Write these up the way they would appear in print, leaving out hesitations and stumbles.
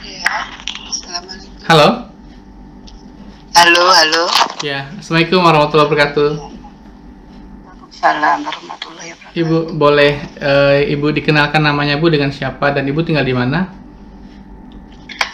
Ya, assalamualaikum. Halo? Halo, halo. Ya, Assalamualaikum warahmatullahi wabarakatuh. Salam warahmatullahi wabarakatuh. Ibu, boleh Ibu dikenalkan namanya Bu dengan siapa dan Ibu tinggal di mana?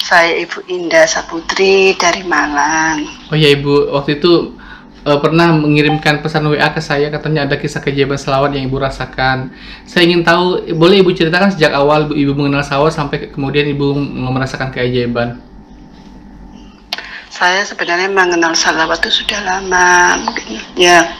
Saya Ibu Indah Saputri dari Malang. Oh ya Ibu, waktu itu pernah mengirimkan pesan WA ke saya, katanya ada kisah keajaiban selawat yang Ibu rasakan. Saya ingin tahu, boleh Ibu ceritakan sejak awal Ibu mengenal selawat sampai kemudian Ibu merasakan keajaiban? Saya sebenarnya mengenal salawat itu sudah lama, mungkin ya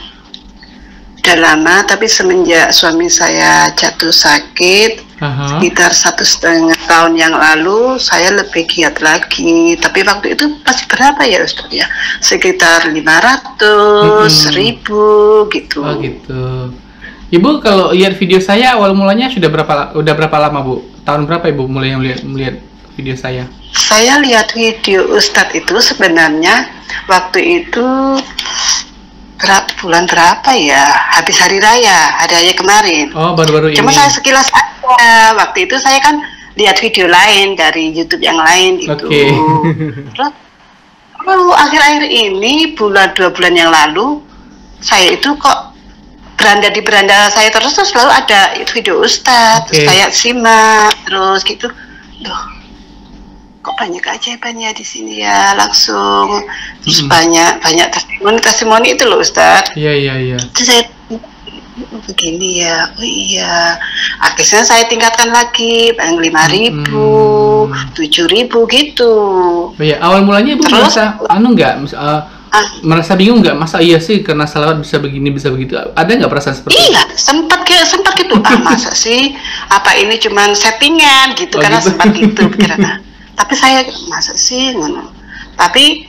sudah lama, tapi semenjak suami saya jatuh sakit sekitar 1,5 tahun yang lalu, saya lebih giat lagi. Tapi waktu itu masih berapa ya Ustaz ya? Sekitar 500, 1.000 gitu. Oh gitu. Ibu kalau lihat video saya awal mulanya udah berapa lama Bu? Tahun berapa Ibu mulai melihat video saya? Saya lihat video Ustadz itu sebenarnya waktu itu bulan berapa ya? Habis hari raya kemarin. Oh, baru-baru ini. Cuma saya sekilas aja. Waktu itu saya kan lihat video lain dari YouTube yang lain gitu. Okay. Terus akhir-akhir ini 2 bulan yang lalu saya itu kok di beranda saya terus selalu ada video Ustadz. Terus saya simak terus gitu. Duh, kok banyak keajaibannya di sini ya, langsung terus banyak testimoni itu loh Ustadz. Iya. Terus saya begini ya, oh iya, akhirnya saya tingkatkan lagi, paling 5.000, 7.000 gitu. Oh iya, awal mulanya Ibu terus, merasa bingung nggak, masa iya sih karena salawat bisa begini bisa begitu, ada nggak perasaan seperti itu? Iya, sempat gitu, masa sih, apa ini cuman settingan gitu, karena gitu. Sempat gitu pikiran. Tapi saya masa sih tapi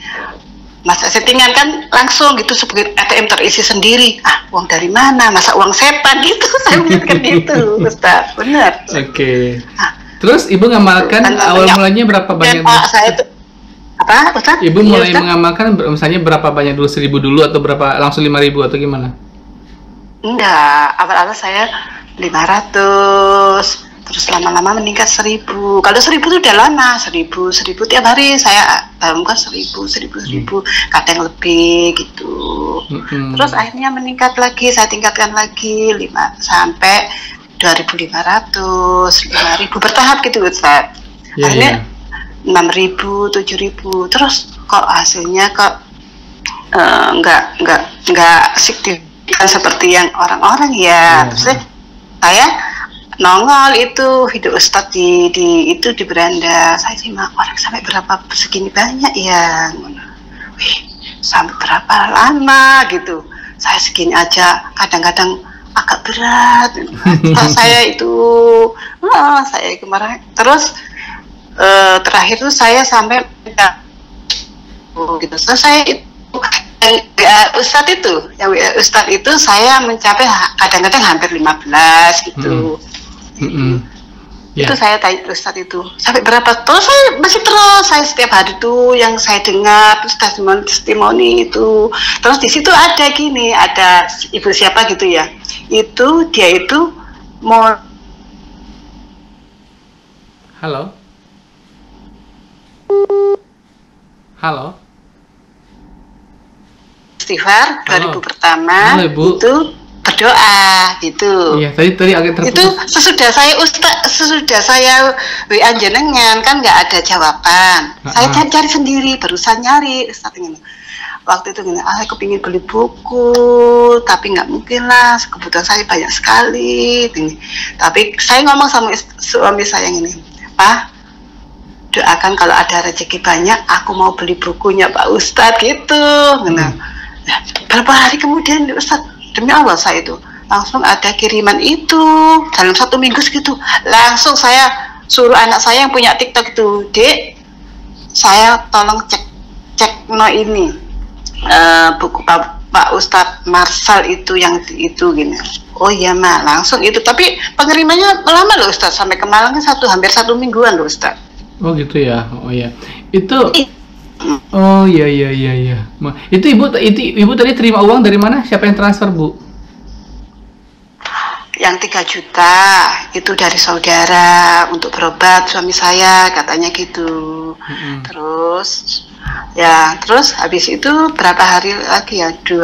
masa settingan kan langsung gitu, sebagai ATM terisi sendiri, uang dari mana, masa uang setan gitu. Saya mikir gitu Ustaz, benar. Oke. Terus Ibu ngamalkan awal mulanya berapa banyak? Saya itu apa Ustaz? Ibu mulai mengamalkan misalnya berapa banyak dulu, 1.000 dulu atau berapa langsung 5.000 atau gimana? Enggak, awal-awal saya 500, terus lama-lama meningkat 1.000. Kalau 1.000 itu udah lama, 1.000 tiap hari saya bangunkan 1.000, kadang lebih gitu. Terus akhirnya meningkat lagi, saya tingkatkan lagi 5 sampai 2.500, 5.000 bertahap gitu Ustaz. Akhirnya 6.000, 7.000, terus kok hasilnya kok nggak signifikan seperti yang orang-orang ya. Terus saya nongol itu video Ustadz di beranda. Saya simak, orang sampai berapa segini banyak ya, wih, sampai berapa lama gitu. Saya segini aja kadang-kadang agak berat. Saya itu saya kemarin terus terakhir tuh saya sampai gitu. Terus saya itu Ustadz itu saya mencapai kadang-kadang hampir 15 gitu. Itu saya tanya Ustadz itu sampai berapa, terus saya setiap hari itu yang saya dengar terus testimoni itu. Terus di situ ada gini, ada ibu siapa gitu ya, itu dia itu mau Halo istighfar 2000 pertama. Halo, itu berdoa gitu. Iya, tadi agak terputus. Itu sesudah saya WA jenengan kan nggak ada jawaban. Saya cari sendiri, barusan nyari Ustaz ini. Waktu itu saya kepingin beli buku, tapi nggak mungkin lah, kebutuhan saya banyak sekali. Tapi saya ngomong sama suami saya ini, Pak, doakan kalau ada rezeki banyak, aku mau beli bukunya Pak Ustadz gitu. Nah, berapa hari kemudian Ustadz, demi Allah saya itu langsung ada kiriman itu dalam 1 minggu segitu. Langsung saya suruh anak saya yang punya TikTok itu, Dek, saya tolong cek ini buku Pak Ustadz Marsal itu yang itu gini. Oh iya Ma, langsung itu. Tapi pengirimannya lama loh Ustadz, sampai ke Malang hampir 1 mingguan loh Ustadz. Oh gitu ya. Oh ya. Itu oh iya. Itu ibu tadi terima uang dari mana? Siapa yang transfer Bu? yang 3 juta itu dari saudara untuk berobat suami saya, katanya gitu. Terus habis itu berapa hari lagi ya, 2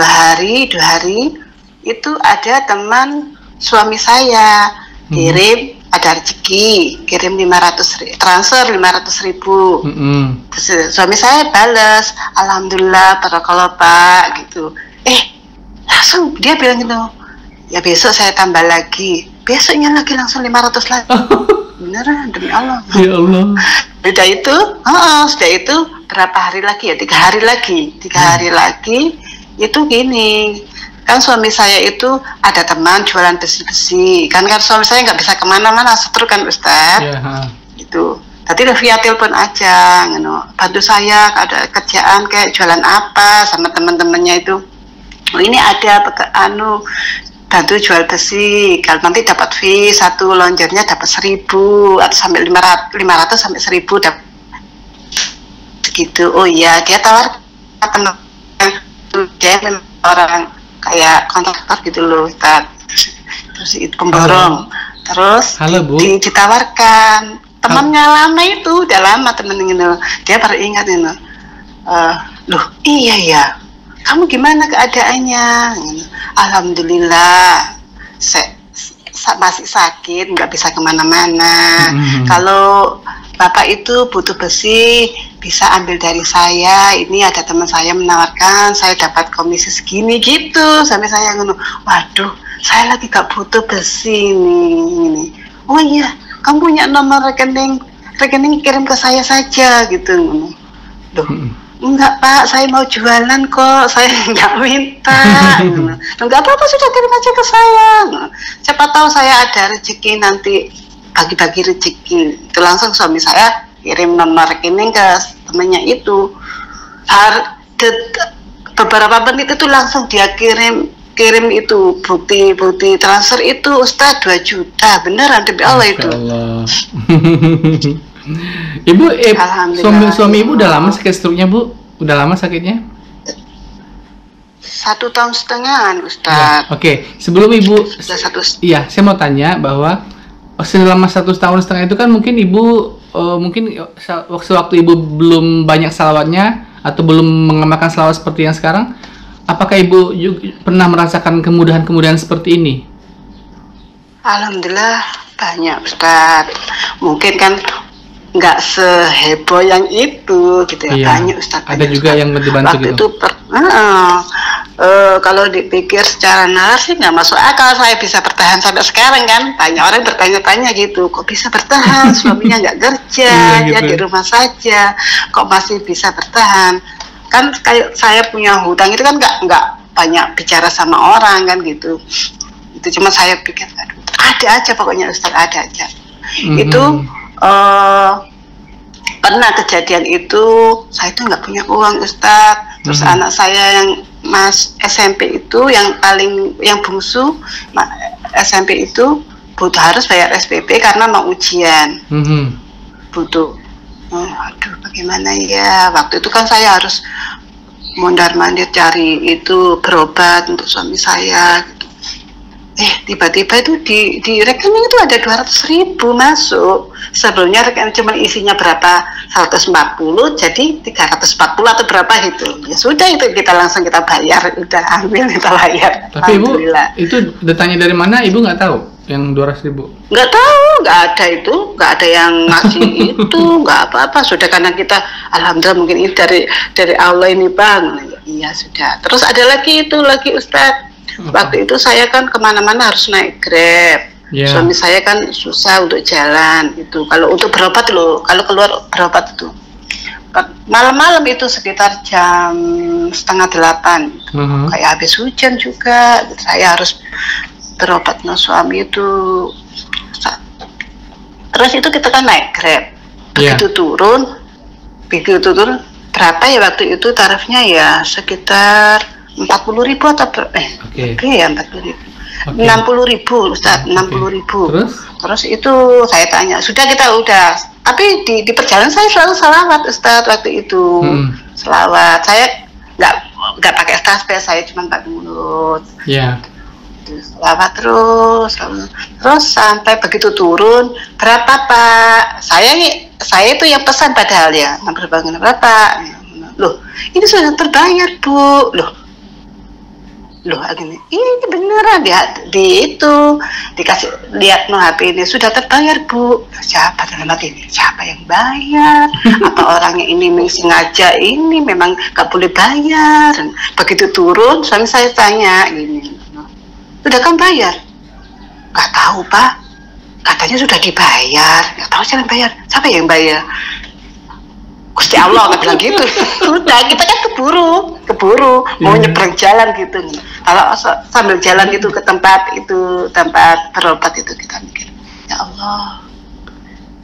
hari itu ada teman suami saya kirim, ada rezeki, kirim 500 transfer 500.000. Terus suami saya balas, alhamdulillah, barakallah Pak, gitu. Langsung dia bilang gitu, ya besok saya tambah lagi, besoknya lagi langsung 500 lagi. Beneran, demi Allah. Ya Allah. Sudah itu berapa hari lagi ya, 3 hari lagi, 3 hari lagi itu gini. Kan suami saya itu ada teman jualan besi-besi, kan suami saya nggak bisa kemana-mana, setruk kan Ustaz. Itu tadi via telepon aja, bantu saya ada kerjaan kayak jualan apa sama teman-temannya itu. Ini ada bantu jual besi, kalau nanti dapat fee, satu lonjarnya dapat 1.000 atau sampai 500 sampai 1.000 dapat gitu. Oh iya, dia tawar teman, dia memang orang kayak kontraktor gitu loh, terus itu pemborong. Terus halo, Bu. Ditawarkan temannya lama itu, udah lama temennya, dia baru ingat ini. Loh iya ya, kamu gimana keadaannya? Alhamdulillah, masih sakit, nggak bisa kemana-mana. Kalau Bapak itu butuh besi, bisa ambil dari saya. Ini ada teman saya menawarkan, saya dapat komisi segini gitu. Sampai saya ngono, waduh, saya lagi gak butuh besi ini. Oh iya, kamu punya nomor rekening kirim ke saya saja gitu. Loh, enggak Pak, saya mau jualan kok, saya nggak minta. Enggak apa-apa, sudah kirim aja ke saya. Siapa tahu saya ada rezeki nanti, bagi-bagi rezeki. Itu langsung suami saya kirim nomor rekening ke temannya itu. Beberapa menit itu langsung dia kirim itu bukti transfer itu Ustaz 2 juta, beneran demi Allah itu. Ibu, suami ibu udah lama sakit struknya, Bu? Udah lama sakitnya? 1,5 tahun, Ustaz. Ya, oke. Sebelum ibu, iya, saya mau tanya bahwa selama 1,5 tahun itu kan mungkin ibu, waktu ibu belum banyak salawatnya atau belum mengamalkan salawat seperti yang sekarang, apakah ibu juga pernah merasakan kemudahan-kemudahan seperti ini? Alhamdulillah banyak, Ustaz. Mungkin kan nggak seheboh yang itu gitu ya. Iya, banyak Ustaz. Ada juga Ustaz yang dibantu waktu gitu. Kalau dipikir secara nalar sih nggak masuk akal saya bisa bertahan sampai sekarang kan. Banyak orang bertanya-tanya gitu, kok bisa bertahan, suaminya nggak kerja, dia di rumah saja, kok masih bisa bertahan. Kan kayak saya punya hutang itu kan nggak banyak bicara sama orang kan gitu. Itu cuma saya pikir ada aja pokoknya Ustaz, ada aja. Itu pernah kejadian itu, saya itu nggak punya uang Ustaz. Terus anak saya yang SMP itu yang bungsu SMP itu harus bayar SPP karena mau ujian. Butuh. Aduh, bagaimana ya? Waktu itu kan saya harus mondar-mandir cari itu berobat untuk suami saya. Gitu. Tiba-tiba itu di rekening itu ada 200.000 masuk. Sebelumnya rekening cuma isinya berapa? 140, jadi 340 atau berapa itu. Ya sudah, itu kita langsung kita bayar, udah ambil kita bayar. Tapi Ibu, itu datanya dari mana? Ibu nggak tahu yang 200.000? Nggak tahu, nggak ada itu, nggak ada yang ngasih itu, nggak apa-apa. Sudah karena kita, alhamdulillah mungkin ini dari Allah ini Bang. Iya sudah. Terus ada lagi Ustadz. Waktu itu saya kan kemana-mana harus naik Grab. Suami saya kan susah untuk jalan itu. Kalau untuk berobat loh, kalau keluar berobat itu malam-malam itu sekitar jam 7:30. Kayak habis hujan juga, saya harus berobat no suami itu. Terus itu kita kan naik Grab. Begitu turun berapa ya waktu itu tarifnya ya sekitar 40.000 atau ya 40.000. 60.000 Ustaz, 60.000. Terus itu saya tanya, sudah kita udah, tapi di perjalanan saya selalu selawat Ustaz waktu itu. Selawat, saya nggak pakai tasbih, saya cuma pakai mulut. gitu. Selawat terus sampai begitu turun, berapa Pak? Saya itu yang pesan padahal ya, berapa? Loh, ini sudah terbayar Bu. Loh gini, ini beneran ya, dikasih lihat no HP ini sudah terbayar Bu. Siapa dalam hati ini? Siapa yang bayar? Apa orangnya ini sengaja ini memang gak boleh bayar? Begitu turun, suami saya tanya gini, sudah kan bayar? Gak tahu Pak, katanya sudah dibayar. Gak tahu siapa yang bayar. Siapa yang bayar? Gusti Allah nggak bilang gitu. Udah kita kan keburu mau nyebrang jalan gitu. Kalau sambil jalan itu ke tempat berobat itu kita mikir, ya Allah,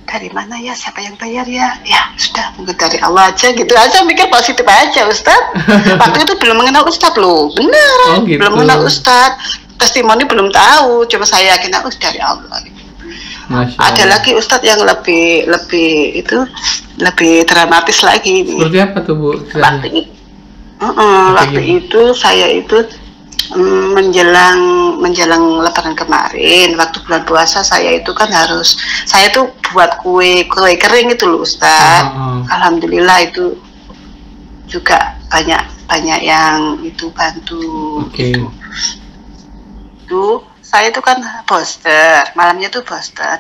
dari mana ya, siapa yang bayar ya? Ya sudah, mungkin dari Allah aja gitu aja, mikir positif aja Ustadz. Waktu itu belum mengenal Ustadz loh, beneran gitu. belum mengenal Ustadz, testimoni belum tahu, cuma saya yakin dari Allah. Ada lagi Ustadz yang lebih dramatis lagi. Seperti apa tuh Bu? Waktu itu saya itu menjelang Lebaran kemarin, waktu bulan puasa saya itu kan saya tuh buat kue kering itu loh Ustadz. Alhamdulillah itu juga banyak yang itu bantu. Itu saya itu kan poster, malamnya tuh poster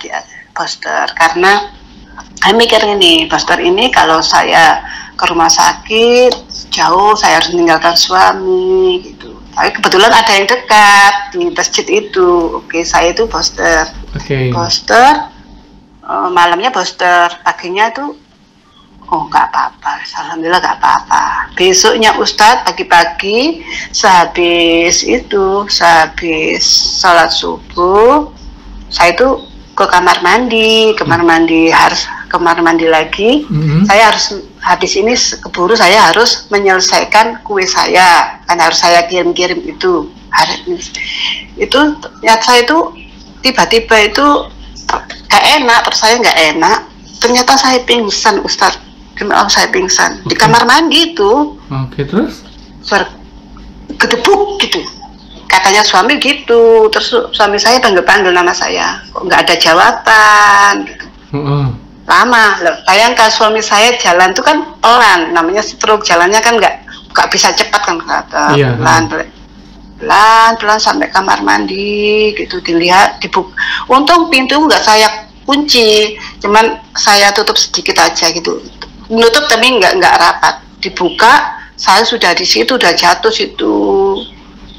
karena saya mikir ini, poster ini kalau saya ke rumah sakit jauh, saya harus meninggalkan suami gitu. Tapi kebetulan ada yang dekat di masjid itu. Oke, saya itu poster. Poster, malamnya poster, paginya tuh nggak apa-apa, alhamdulillah nggak apa-apa. Besoknya Ustadz pagi-pagi sehabis sholat subuh, saya itu ke kamar mandi lagi. Saya harus habis ini keburu, saya harus menyelesaikan kue saya, kan harus saya kirim itu hari ini. Itu niat saya itu tiba-tiba itu gak enak, terus saya nggak enak, ternyata saya pingsan Ustadz. Saya pingsan di kamar mandi itu. Terus? Suara gedebuk gitu. Katanya suami gitu. Terus suami saya panggil nama saya. Kok nggak ada jawaban gitu. Lama loh. Bayangkan suami saya jalan tuh kan pelan. Namanya stroke, jalannya kan nggak bisa cepat kan kata. Pelan sampai kamar mandi gitu, dilihat untung pintu nggak saya kunci, cuman saya tutup sedikit aja gitu. Menutup tapi nggak rapat, dibuka saya sudah di situ, udah jatuh situ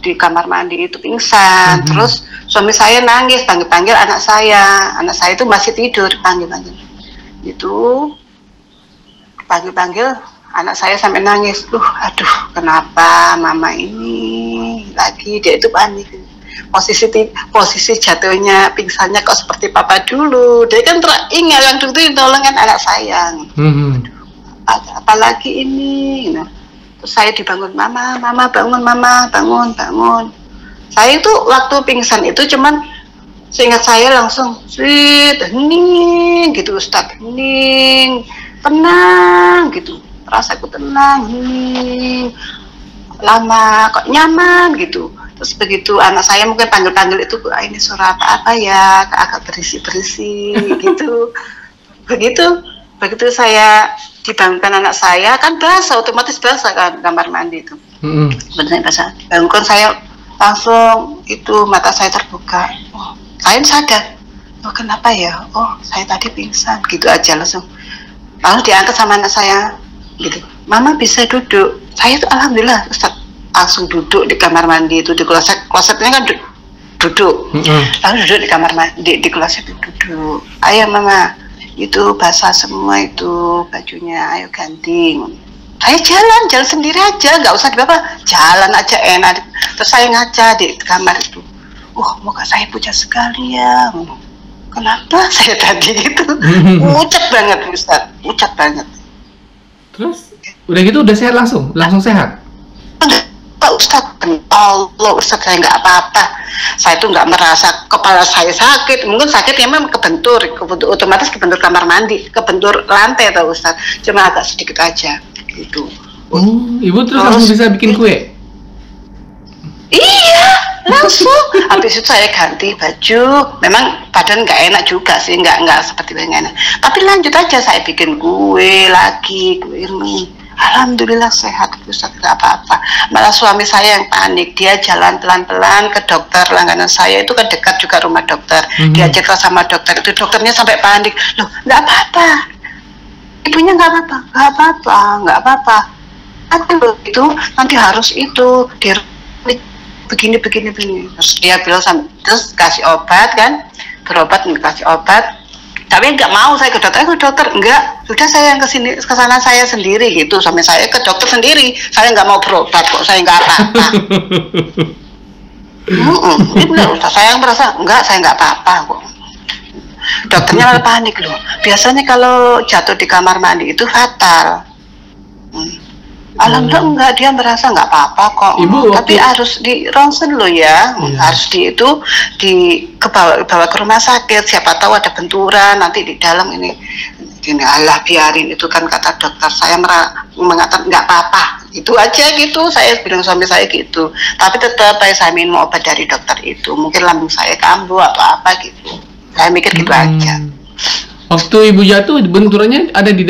di kamar mandi itu pingsan. Terus suami saya nangis, panggil anak saya itu masih tidur, panggil itu, panggil anak saya sampai nangis. Aduh kenapa mama ini lagi, dia itu panik. Posisi jatuhnya pingsannya kok seperti papa dulu. Dia kan teringat yang dulu itu nolong kan anak saya. Apalagi ini, terus saya dibangun, mama bangun, bangun. Saya itu waktu pingsan itu cuman seingat saya langsung hening gitu Ustadz, hening, tenang gitu, rasaku tenang, hening, lama kok nyaman gitu. Terus begitu anak saya mungkin panggil itu, ini suara apa ya, agak berisi gitu. Begitu saya dibangunkan anak saya, kan otomatis basah kan kamar mandi itu. Benar basah. Bangunkan saya langsung itu mata saya terbuka. Saya sadar. Kenapa ya? Saya tadi pingsan. Gitu aja langsung. Lalu diangkat sama anak saya. Gitu. Mama bisa duduk. Saya tuh alhamdulillah Ustaz langsung duduk di kamar mandi itu, di klosetnya kan duduk. Lalu duduk di kamar mandi, di kloset itu duduk. Ayo mama, itu basah semua itu bajunya, ayo ganti. Saya jalan sendiri aja, nggak usah di-apa, jalan aja enak. Terus saya ngaca di kamar itu, muka saya pucat sekali ya. Kenapa saya tadi itu pucat banget Ustaz, pucat banget. Terus udah gitu udah sehat langsung sehat. Ustaz, Allah Ustaz, saya nggak apa-apa. Saya tuh nggak merasa kepala saya sakit. Mungkin sakitnya memang kebentur, otomatis kebentur kamar mandi, kebentur lantai atau Ustaz. Cuma agak sedikit aja gitu. Ibu terus langsung bisa bikin kue? Iya, masuk. Habis itu saya ganti baju. Memang badan nggak enak juga sih, nggak seperti yang enak. Tapi lanjut aja, saya bikin kue lagi, kue ini. Alhamdulillah sehat, Ustaz, nggak apa-apa. Malah suami saya yang panik, dia jalan pelan-pelan ke dokter langganan saya, itu kan dekat juga rumah dokter. Dia cerita sama dokter itu, dokternya sampai panik, loh nggak apa-apa, ibunya nggak apa-apa. Aduh, itu nanti harus itu begini. Terus dia bilang, terus kasih obat kan, berobat kasih obat. Tapi nggak mau saya ke dokter, enggak, sudah saya yang kesana saya sendiri gitu, sampai saya ke dokter sendiri, saya nggak mau berobat kok, saya nggak apa-apa. Ini benar Ustaz, saya yang merasa enggak, saya nggak apa-apa kok. Dokternya malah panik loh, biasanya kalau jatuh di kamar mandi itu fatal. Alhamdulillah enggak, dia merasa nggak apa-apa kok. Ibu, tapi harus di ronsen loh ya, harus bawa ke rumah sakit. Siapa tahu ada benturan nanti di dalam ini. Allah biarin itu kan kata dokter. Saya mengatakan nggak apa-apa. Itu aja gitu. Saya bilang suami saya gitu. Tapi tetap saya minum obat dari dokter itu. Mungkin lambung saya kambuh atau apa gitu. Saya mikir gitu aja. Waktu ibu jatuh, benturannya ada di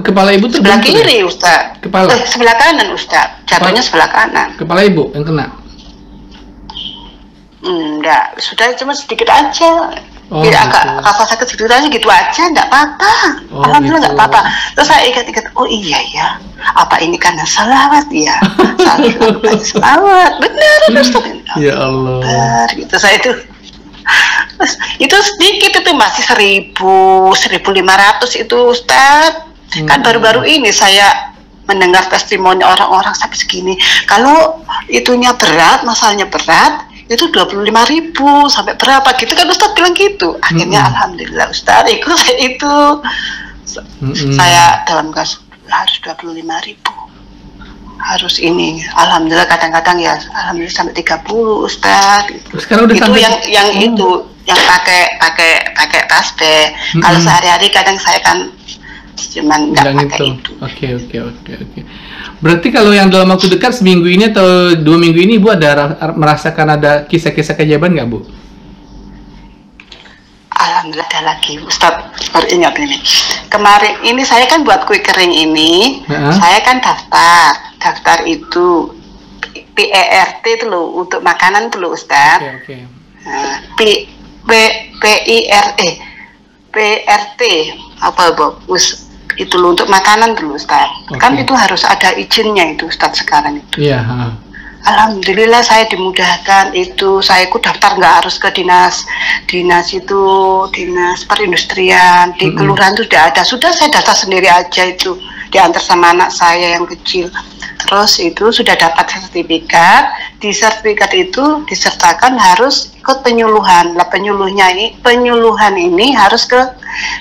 kepala ibu sebelah kiri, Ustaz. Kepala? Sebelah kanan, Ustaz. Jatuhnya sebelah kanan. Kepala ibu yang kena? Enggak, sudah cuma sedikit aja. Oh, agak rasa sakit sedikit aja gitu aja, enggak apa-apa. Alhamdulillah enggak apa-apa. Terus saya ingat-ingat, oh iya ya, apa ini karena salawat ya? Salawat, benar, Ustaz. Ya Allah. Benar, gitu saya itu. Itu sedikit, itu masih 1.500 itu Ustaz. Kan baru-baru ini saya mendengar testimoni orang-orang sampai segini. Kalau itunya berat, masalahnya berat, itu 25.000 sampai berapa gitu kan Ustaz bilang gitu. Akhirnya alhamdulillah Ustaz itu saya dalam kasus harus 25.000. Harus ini, alhamdulillah kadang-kadang ya, alhamdulillah sampai 30 Ustaz. Sekarang udah itu sampai... yang pakai tasbih. Kalau sehari-hari kadang saya kan cuman nggak pakai itu. Oke. Berarti kalau yang dalam waktu dekat seminggu ini atau 2 minggu ini Ibu ada merasakan ada kisah-kisah keajaiban nggak Bu? Alhamdulillah ada lagi Ustaz, baru ingat ini. Kemarin ini saya kan buat kue kering ini, saya kan daftar itu PERT itu loh, untuk makanan itu loh Ustaz. PRT apa bagus itu loh, untuk makanan dulu Ustaz. Kan itu harus ada izinnya itu Ustaz sekarang itu. Alhamdulillah saya dimudahkan itu. Saya daftar nggak harus ke dinas perindustrian di kelurahan itu sudah ada. Sudah saya daftar sendiri aja itu, diantar sama anak saya yang kecil. Terus itu sudah dapat sertifikat. Di sertifikat itu disertakan harus ikut penyuluhan. Lah penyuluhan ini harus ke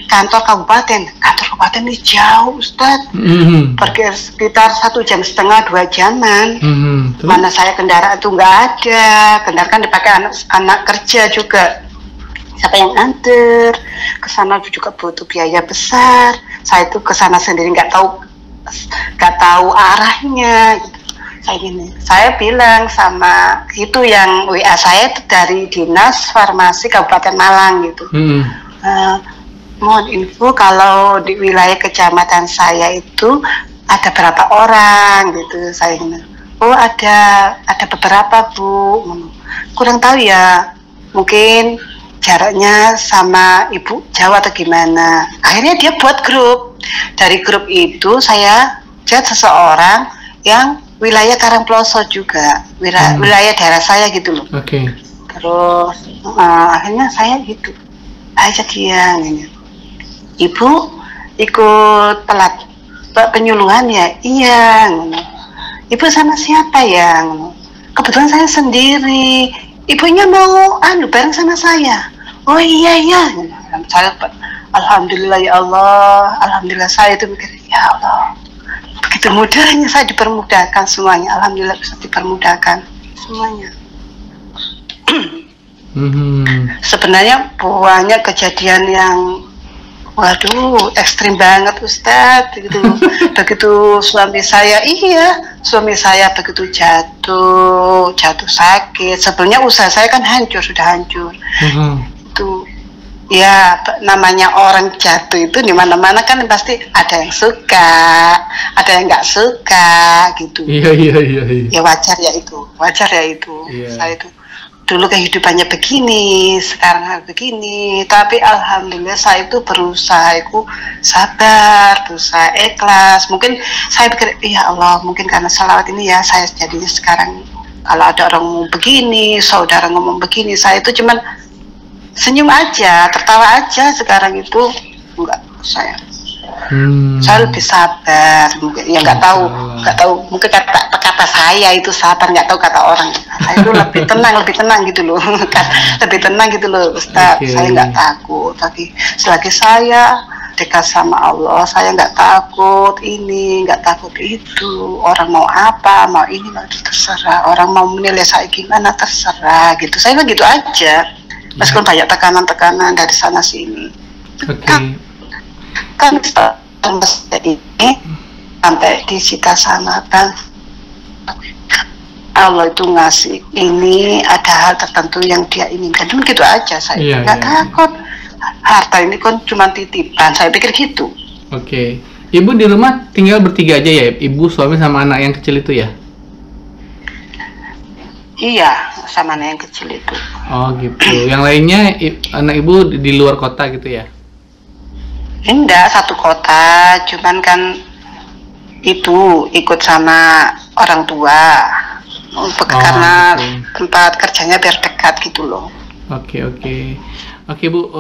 kantor kabupaten. Kantor kabupaten ini jauh Ustaz. Pergi sekitar 1,5 jam, 2 jaman. Mana saya kendaraan itu nggak ada. Kendaraan kan dipakai anak kerja juga. Siapa yang antar? Kesana juga butuh biaya besar. Saya itu kesana sendiri nggak tahu arahnya. Saya bilang sama itu yang WA saya itu dari Dinas Farmasi Kabupaten Malang gitu. Mohon info kalau di wilayah kecamatan saya itu ada berapa orang gitu. Saya oh ada beberapa Bu, kurang tahu ya, mungkin jaraknya sama Ibu jauh atau gimana. Akhirnya dia buat grup. Dari grup itu saya chat seseorang yang wilayah Karangploso juga, wilayah daerah saya gitu loh. Terus akhirnya saya gitu ajak dia, Ibu ikut pelat penyuluhan ya? Iya. Ibu sama siapa ya? Kebetulan saya sendiri. Ibunya mau bareng sama saya. Oh iya. Saya alhamdulillah ya Allah. Alhamdulillah saya itu mikir ya Allah. Begitu mudahnya saya dipermudahkan semuanya. Alhamdulillah bisa dipermudahkan semuanya. Sebenarnya banyak kejadian yang Waduh, ekstrim banget Ustadz, gitu. Begitu suami saya, suami saya begitu jatuh sakit. Sebenarnya usaha saya kan sudah hancur. Itu, ya namanya orang jatuh itu di mana-mana kan pasti ada yang suka, ada yang nggak suka, gitu. Iya. Ya wajar ya itu. Iya. Saya itu dulu kehidupannya begini, sekarang begini, tapi alhamdulillah saya itu berusaha sabar, berusaha ikhlas. Mungkin saya pikir, ya Allah, mungkin karena salawat ini ya saya jadinya sekarang kalau ada orang ngomong begini, saudara ngomong begini, saya itu cuman senyum aja, tertawa aja. Sekarang itu enggak, saya lebih sabar. Mungkin ya nggak tahu mungkin kata saya itu sabar, nggak tahu kata orang. Saya itu lebih tenang gitu loh. Lebih tenang gitu loh Ustaz. Saya nggak takut, tapi selagi saya dekat sama Allah, saya nggak takut ini, nggak takut itu. Orang mau apa, mau ini, mau itu terserah. Orang mau menilai saya gimana terserah gitu. Saya begitu aja. Meskipun banyak tekanan dari sana sini. Kan ini sampai di Cita sana kan Allah itu ngasih ini, ada hal tertentu yang dia inginkan. Gitu aja, saya nggak takut. Harta ini kan cuma titipan, saya pikir gitu. Oke. Ibu di rumah tinggal bertiga aja ya? Ibu, suami, sama anak yang kecil itu ya? Iya, sama anak yang kecil itu. Oh gitu. Yang lainnya anak ibu di luar kota gitu ya? Enggak, satu kota, cuman kan itu ikut sama orang tua karena tempat kerjanya biar dekat gitu loh. Oke Bu,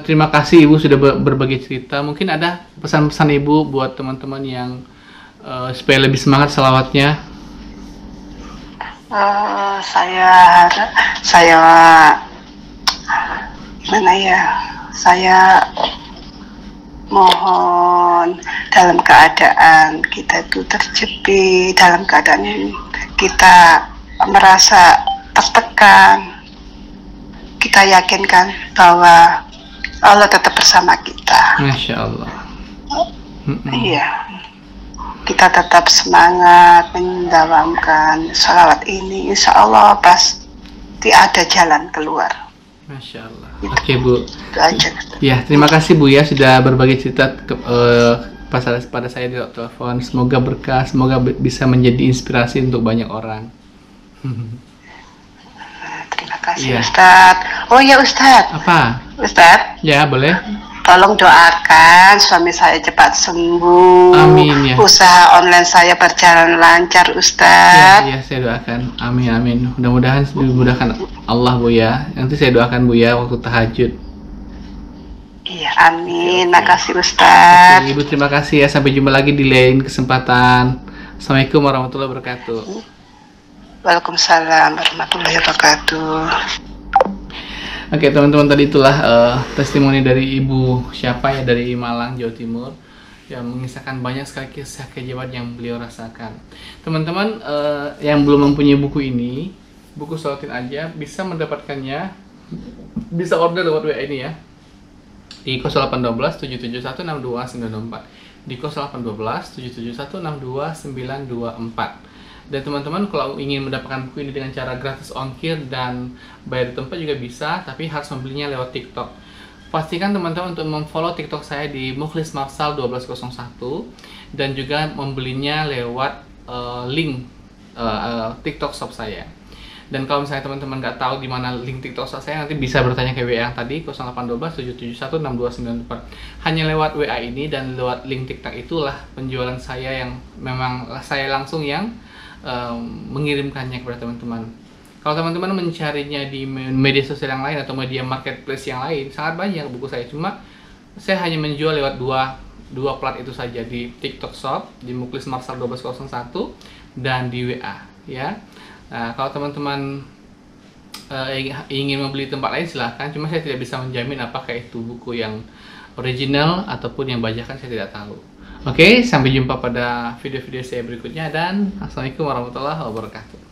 terima kasih Ibu sudah berbagi cerita. Mungkin ada pesan-pesan Ibu buat teman-teman yang supaya lebih semangat selawatnya. Saya gimana ya? Saya mohon dalam keadaan kita itu terjepit, dalam keadaan kita merasa tertekan, kita yakinkan bahwa Allah tetap bersama kita. Masya Allah. Iya, kita tetap semangat mendawamkan salawat ini. Insya Allah pasti ada jalan keluar. Masya Allah. Oke Bu. Ya, terima kasih Bu ya sudah berbagi cerita pada saya di telepon. Semoga berkah, semoga bisa menjadi inspirasi untuk banyak orang. Terima kasih Ustadz. Oh ya Ustadz. Apa? Ustadz. Ya boleh. Tolong doakan suami saya cepat sembuh. Amin ya. Usaha online saya berjalan lancar Ustadz. Ya, saya doakan. Amin. Mudah-mudahan dimudahkan Allah Bu ya. Nanti saya doakan Bu ya waktu tahajud. Iya, amin. Makasih Ustadz. Ibu terima kasih ya. Sampai jumpa lagi di lain kesempatan. Assalamualaikum warahmatullahi wabarakatuh. Waalaikumsalam warahmatullahi wabarakatuh. Oke teman-teman, tadi itulah testimoni dari ibu siapa ya, dari Malang, Jawa Timur, yang mengisahkan banyak sekali kisah keajaiban yang beliau rasakan. Teman-teman yang belum mempunyai buku ini, buku Salawatin aja, bisa mendapatkannya, bisa order lewat WA ini ya, di 0812 771 62924, di 0812 771 62924. Dan teman-teman kalau ingin mendapatkan buku ini dengan cara gratis ongkir dan bayar di tempat juga bisa, tapi harus membelinya lewat TikTok. Pastikan teman-teman untuk memfollow TikTok saya di Mukhlis Marsal 1201 dan juga membelinya lewat link TikTok shop saya. Dan kalau misalnya teman-teman nggak tahu di mana link TikTok shop saya, nanti bisa bertanya ke WA yang tadi 0812 771 62924. Hanya lewat WA ini dan lewat link TikTok itulah penjualan saya yang memang saya langsung yang mengirimkannya kepada teman-teman. Kalau teman-teman mencarinya di media sosial yang lain atau media marketplace yang lain, sangat banyak buku saya. Cuma saya hanya menjual lewat dua plat itu saja, di TikTok Shop, di Mukhlis Marsal 1201 dan di WA ya. Nah, kalau teman-teman ingin membeli tempat lain silahkan. Cuma saya tidak bisa menjamin apakah itu buku yang original ataupun yang bajakan, saya tidak tahu. Oke, sampai jumpa pada video-video saya berikutnya dan assalamualaikum warahmatullahi wabarakatuh.